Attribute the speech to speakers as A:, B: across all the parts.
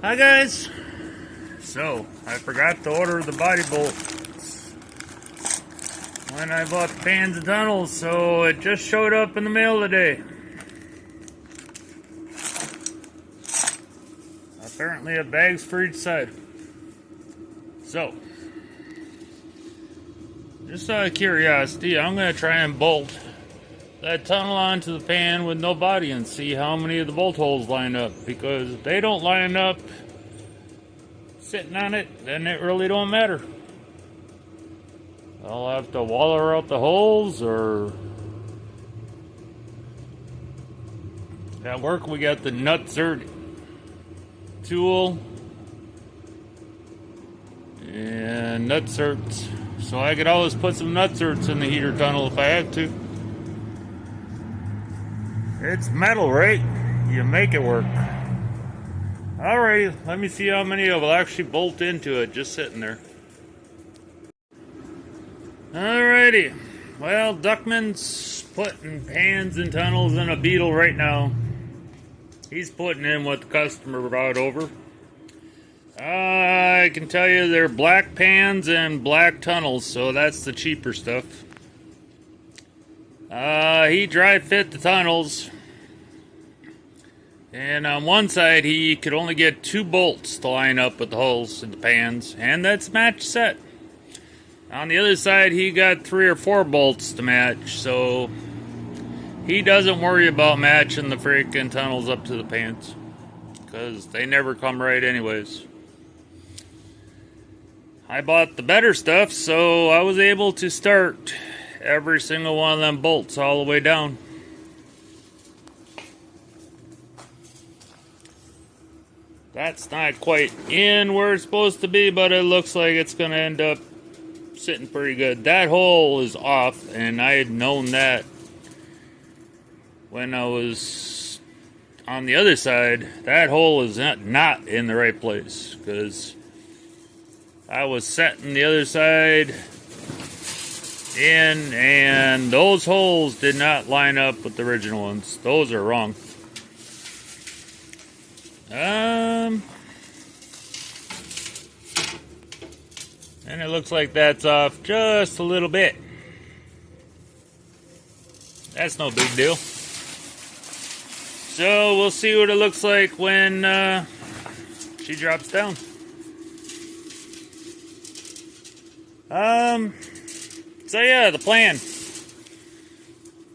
A: Hi guys! So, I forgot to order the body bolts when I bought the pans and tunnels, so it just showed up in the mail today. Apparently a bag's for each side. So, just out of curiosity, I'm going to try and bolt that tunnel onto the pan with no body and see how many of the bolt holes line up, because if they don't line up sitting on it, then it really don't matter. I'll have to waller out the holes, or at work we got the nutsert tool and nutserts, so I could always put some nutserts in the heater tunnel if I had to. It's metal, right? You make it work. Alrighty, let me see how many will actually bolt into it just sitting there. Alrighty, well, Duckman's putting pans and tunnels in a beetle right now. He's putting in what the customer brought over. I can tell you they're black pans and black tunnels, so that's the cheaper stuff. He dry fit the tunnels, and on one side he could only get 2 bolts to line up with the holes in the pans, and that's match set. On the other side he got 3 or 4 bolts to match, so he doesn't worry about matching the freaking tunnels up to the pans, because they never come right anyways. I bought the better stuff, so I was able to start every single one of them bolts all the way down. That's not quite in where it's supposed to be, but it looks like it's going to end up sitting pretty good. That hole is off, and I had known that when I was on the other side. That hole is not in the right place, because I was setting the other side in, and those holes did not line up with the original ones. Those are wrong. And it looks like that's off just a little bit. That's no big deal. So we'll see what it looks like when she drops down. So yeah, the plan.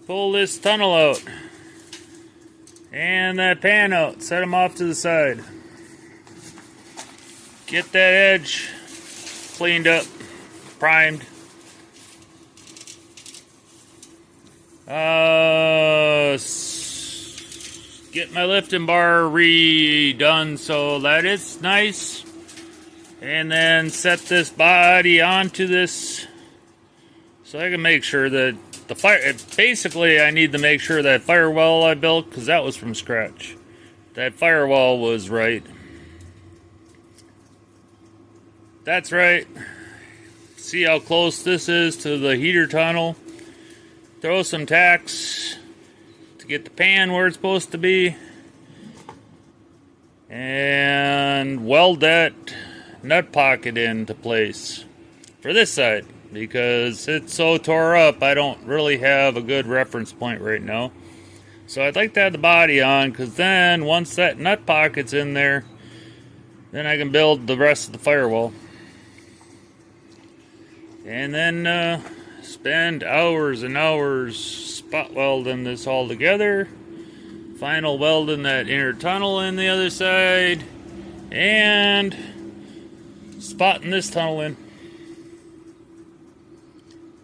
A: Pull this tunnel out and that pan out, set them off to the side. Get that edge cleaned up, primed. Get my lifting bar redone so that it's nice. And then set this body onto this so I can make sure that the fire, basically I need to make sure that firewall I built, because that was from scratch, that firewall was right. That's right. See how close this is to the heater tunnel. Throw some tacks to get the pan where it's supposed to be, and weld that nut pocket into place for this side, because it's so tore up I don't really have a good reference point right now. So I'd like to have the body on, because then once that nut pocket's in there, then I can build the rest of the firewall. And then spend hours and hours spot welding this all together. Final welding that inner tunnel in the other side, and spotting this tunnel in.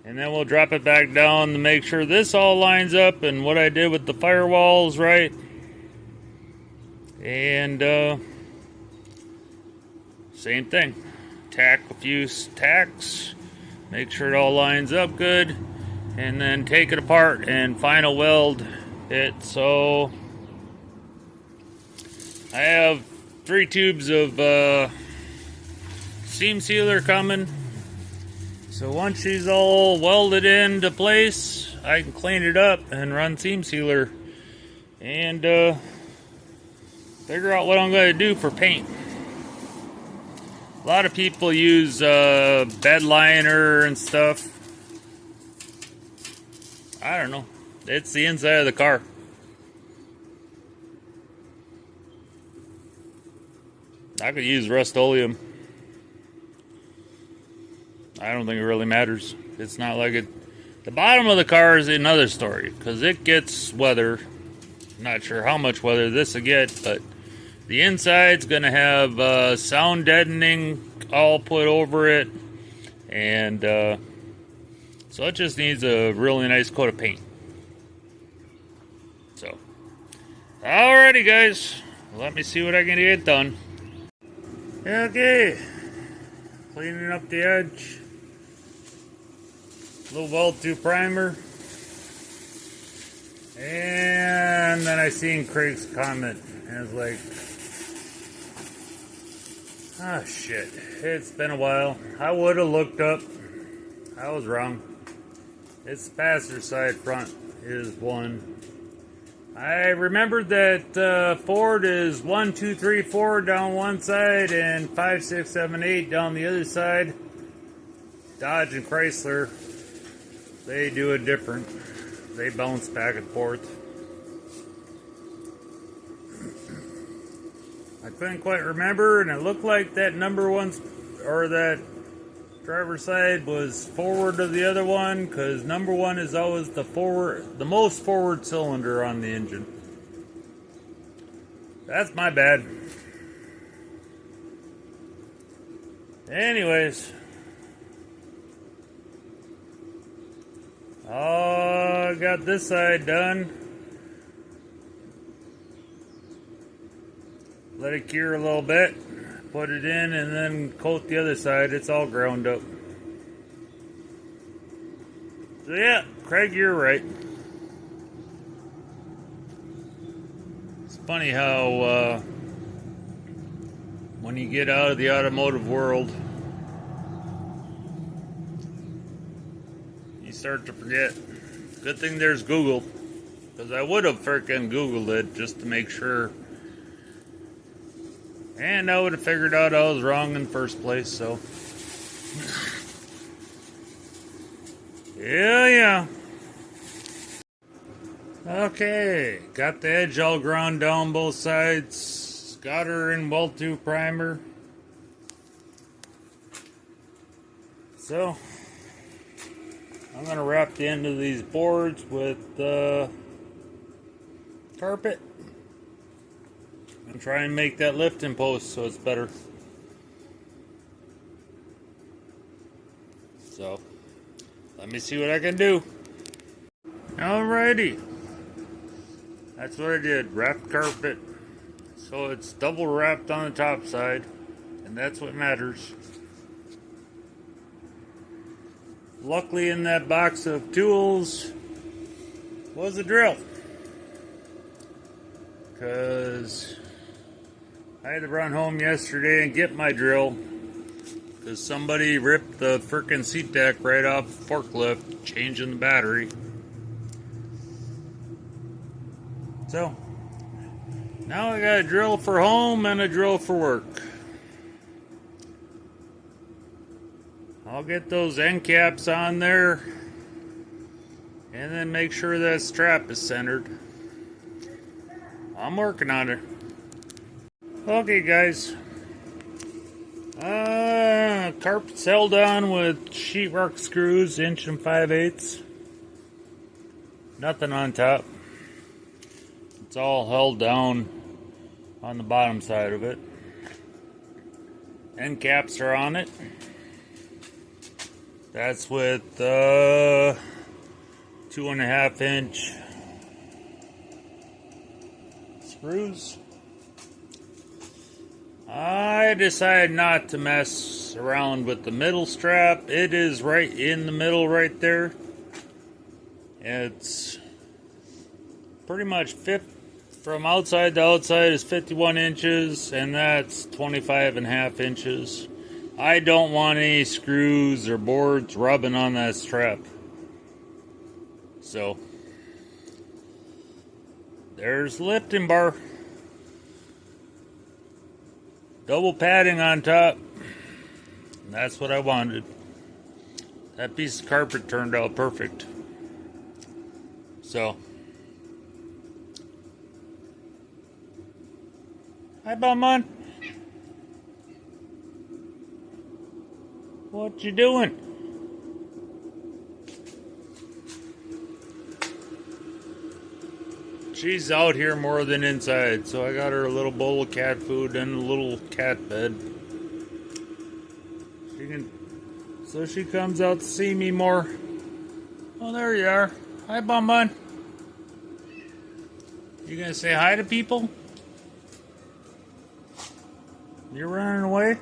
A: And then we'll drop it back down to make sure this all lines up and what I did with the firewall is right. And same thing. Tack a few tacks. Make sure it all lines up good. And then take it apart and final weld it. So I have 3 tubes of seam sealer coming. So once she's all welded into place, I can clean it up and run seam sealer and figure out what I'm going to do for paint. A lot of people use bed liner and stuff. I don't know. It's the inside of the car. I could use Rust-Oleum. I don't think it really matters. It's not like it. The bottom of the car is another story because it gets weather. Not sure how much weather this will get, but the inside's going to have sound deadening all put over it, and so it just needs a really nice coat of paint. So, alrighty, guys, let me see what I can get done. Okay, cleaning up the edge. Little Weld 2 primer. And then I seen Craig's comment, and I was like, oh shit, it's been a while. I would have looked up. I was wrong. It's the passenger side front is 1. I remembered that Ford is 1, 2, 3, 4 down one side and 5, 6, 7, 8 down the other side. Dodge and Chrysler, they do it different. They bounce back and forth. I couldn't quite remember, and it looked like that number one, or that driver's side was forward of the other one, because number one is always the most forward cylinder on the engine. That's my bad. Anyways. I got this side done. Let it cure a little bit. Put it in and then coat the other side. It's all ground up. So yeah, Craig, you're right. It's funny how when you get out of the automotive world, start to forget. Good thing there's Google, because I would have freaking Googled it just to make sure, and I would have figured out I was wrong in the first place. So yeah. Okay, got the edge all ground down both sides. Got her in Weld 2 primer. So I'm going to wrap the end of these boards with carpet and try and make that lifting post so it's better. So, let me see what I can do. Alrighty. That's what I did. Wrapped carpet. So it's double wrapped on the top side, and that's what matters. Luckily, in that box of tools was a drill, because I had to run home yesterday and get my drill because somebody ripped the frickin' seat deck right off the forklift, changing the battery. So now I got a drill for home and a drill for work. I'll get those end caps on there and then make sure that strap is centered. I'm working on it. Okay, guys. Carpet's held on with sheetrock screws, 1 5/8. Nothing on top. It's all held down on the bottom side of it. End caps are on it. That's with 2.5 inch screws. I decided not to mess around with the middle strap. It is right in the middle right there. It's pretty much from outside to outside is 51 inches, and that's 25.5 inches. I don't want any screws or boards rubbing on that strap. So, there's the lifting bar. Double padding on top. And that's what I wanted. That piece of carpet turned out perfect. So, hi, Bumman. What you doing? She's out here more than inside, so I got her a little bowl of cat food and a little cat bed. So she comes out to see me more. Oh, there you are. Hi, Bun Bun. You gonna say hi to people? You're running away?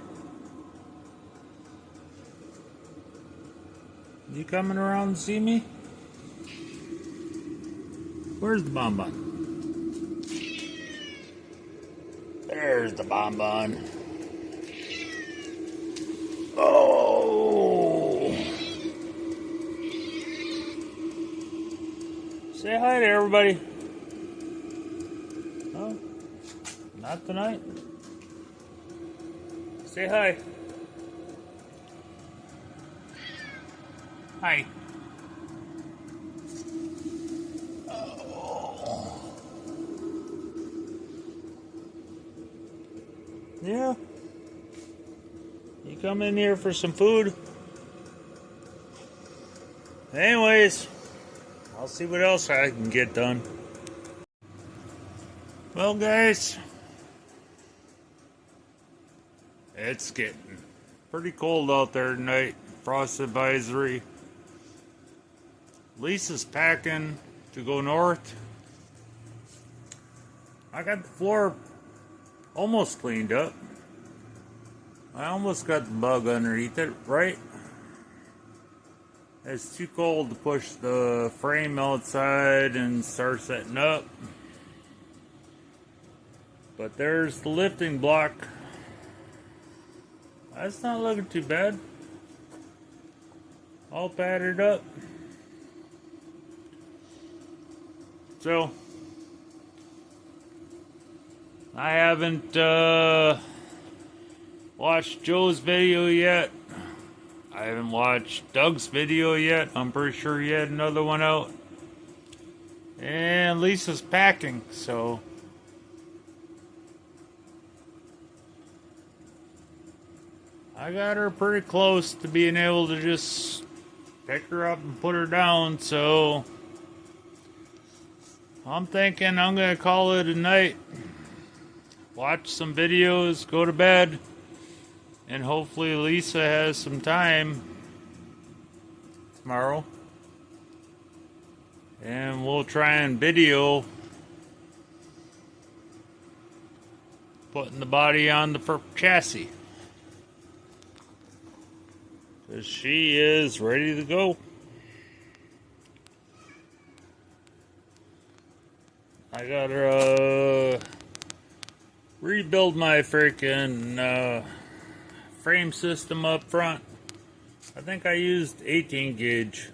A: You coming around to see me? Where's the Bon Bon? There's the Bon Bon. Oh! Say hi to everybody. Oh, not tonight. Say hi. Hi. Oh. Yeah. You come in here for some food? Anyways, I'll see what else I can get done. Well, guys, it's getting pretty cold out there tonight. Frost advisory. Lisa's packing to go north. I got the floor almost cleaned up. I almost got the bug underneath it, right? It's too cold to push the frame outside and start setting up. But there's the lifting block. That's not looking too bad. All padded up. So, I haven't watched Joe's video yet. I haven't watched Doug's video yet. I'm pretty sure he had another one out. And Lisa's packing, so I got her pretty close to being able to just pick her up and put her down, so I'm thinking I'm going to call it a night. Watch some videos, go to bed, and hopefully Lisa has some time tomorrow. And we'll try and video putting the body on the chassis. Because she is ready to go. I gotta rebuild my freaking frame system up front. I think I used 18 gauge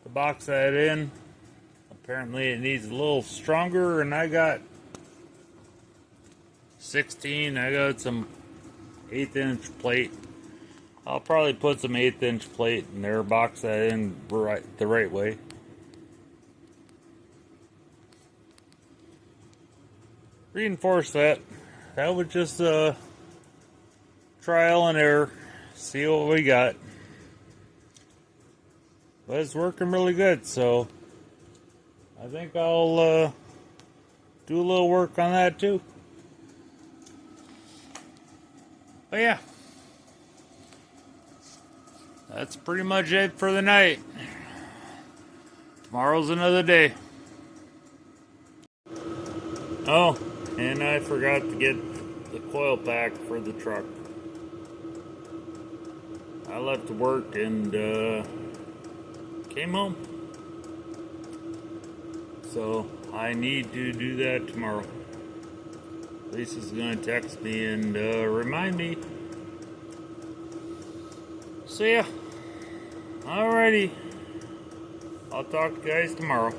A: to box that in. Apparently it needs a little stronger, and I got 16. I got some 1/8 inch plate. I'll probably put some 1/8 inch plate in there, box that in the right way. Reinforce that. That was just a trial and error. See what we got. But it's working really good, so I think I'll do a little work on that too. But yeah, that's pretty much it for the night. Tomorrow's another day. Oh, and I forgot to get the coil pack for the truck. I left work and came home. So I need to do that tomorrow. Lisa's gonna text me and remind me. So yeah, alrighty. I'll talk to you guys tomorrow.